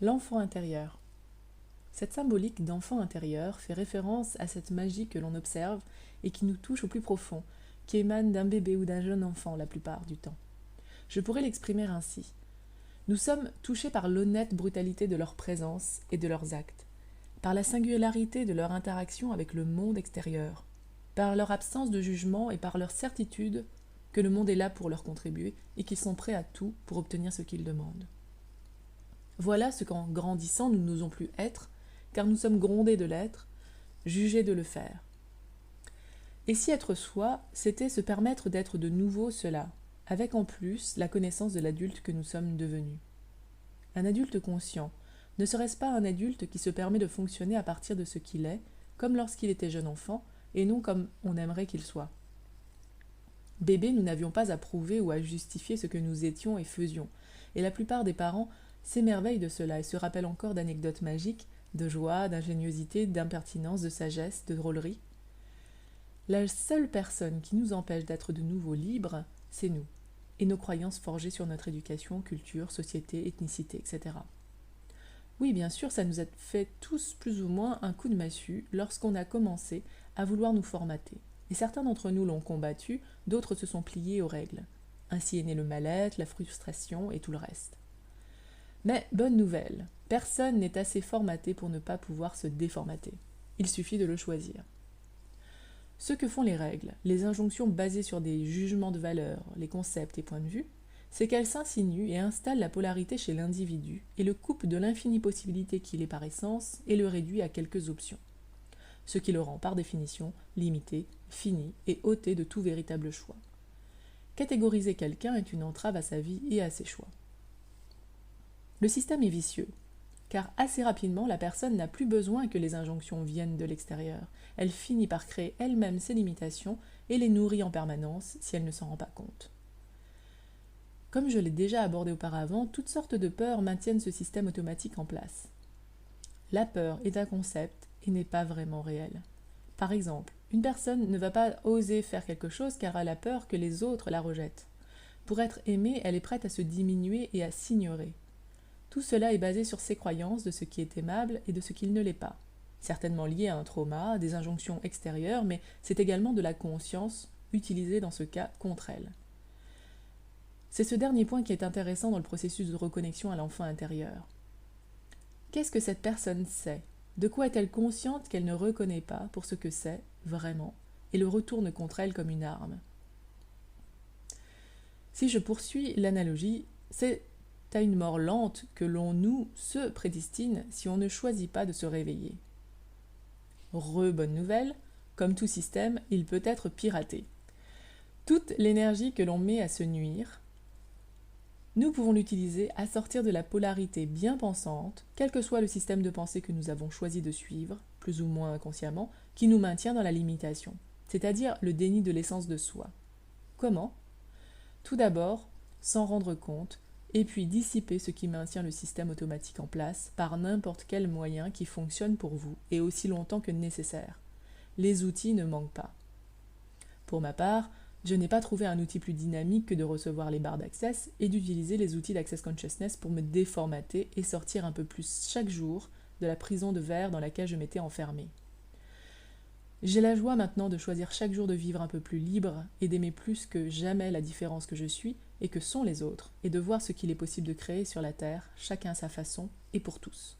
L'enfant intérieur. Cette symbolique d'enfant intérieur fait référence à cette magie que l'on observe et qui nous touche au plus profond, qui émane d'un bébé ou d'un jeune enfant la plupart du temps. Je pourrais l'exprimer ainsi. Nous sommes touchés par l'honnête brutalité de leur présence et de leurs actes, par la singularité de leur interaction avec le monde extérieur, par leur absence de jugement et par leur certitude que le monde est là pour leur contribuer et qu'ils sont prêts à tout pour obtenir ce qu'ils demandent. Voilà ce qu'en grandissant nous n'osons plus être, car nous sommes grondés de l'être, jugés de le faire. Et si être soi, c'était se permettre d'être de nouveau cela, avec en plus la connaissance de l'adulte que nous sommes devenus. Un adulte conscient, ne serait-ce pas un adulte qui se permet de fonctionner à partir de ce qu'il est, comme lorsqu'il était jeune enfant, et non comme on aimerait qu'il soit. Bébé, nous n'avions pas à prouver ou à justifier ce que nous étions et faisions, et la plupart des parents s'émerveillent de cela et se rappellent encore d'anecdotes magiques, de joie, d'ingéniosité, d'impertinence, de sagesse, de drôlerie. La seule personne qui nous empêche d'être de nouveau libres, c'est nous, et nos croyances forgées sur notre éducation, culture, société, ethnicité, etc. Oui, bien sûr, ça nous a fait tous plus ou moins un coup de massue lorsqu'on a commencé à vouloir nous formater. Et certains d'entre nous l'ont combattu, d'autres se sont pliés aux règles. Ainsi est né le mal-être, la frustration et tout le reste. Mais bonne nouvelle, personne n'est assez formaté pour ne pas pouvoir se déformater. Il suffit de le choisir. Ce que font les règles, les injonctions basées sur des jugements de valeur, les concepts et points de vue, c'est qu'elles s'insinuent et installent la polarité chez l'individu et le coupent de l'infinie possibilité qu'il est par essence et le réduit à quelques options. Ce qui le rend par définition limité, fini et ôté de tout véritable choix. Catégoriser quelqu'un est une entrave à sa vie et à ses choix. Le système est vicieux, car assez rapidement la personne n'a plus besoin que les injonctions viennent de l'extérieur. Elle finit par créer elle-même ses limitations et les nourrit en permanence si elle ne s'en rend pas compte. Comme je l'ai déjà abordé auparavant, toutes sortes de peurs maintiennent ce système automatique en place. La peur est un concept et n'est pas vraiment réel. Par exemple, une personne ne va pas oser faire quelque chose car elle a peur que les autres la rejettent. Pour être aimée, elle est prête à se diminuer et à s'ignorer. Tout cela est basé sur ses croyances de ce qui est aimable et de ce qui ne l'est pas. Certainement lié à un trauma, à des injonctions extérieures, mais c'est également de la conscience utilisée dans ce cas contre elle. C'est ce dernier point qui est intéressant dans le processus de reconnexion à l'enfant intérieur. Qu'est-ce que cette personne sait? De quoi est-elle consciente qu'elle ne reconnaît pas pour ce que c'est, vraiment, et le retourne contre elle comme une arme? Si je poursuis l'analogie, c'est à une mort lente que l'on nous se prédestine si on ne choisit pas de se réveiller. Bonne nouvelle, comme tout système, il peut être piraté. Toute l'énergie que l'on met à se nuire, nous pouvons l'utiliser à sortir de la polarité bien pensante, quel que soit le système de pensée que nous avons choisi de suivre, plus ou moins inconsciemment, qui nous maintient dans la limitation, c'est-à-dire le déni de l'essence de soi. Comment? Tout d'abord, s'en rendre compte, et puis dissiper ce qui maintient le système automatique en place par n'importe quel moyen qui fonctionne pour vous et aussi longtemps que nécessaire. Les outils ne manquent pas. Pour ma part, je n'ai pas trouvé un outil plus dynamique que de recevoir les barres d'Access et d'utiliser les outils d'Access Consciousness pour me déformater et sortir un peu plus chaque jour de la prison de verre dans laquelle je m'étais enfermée. J'ai la joie maintenant de choisir chaque jour de vivre un peu plus libre et d'aimer plus que jamais la différence que je suis et que sont les autres, et de voir ce qu'il est possible de créer sur la Terre, chacun à sa façon et pour tous.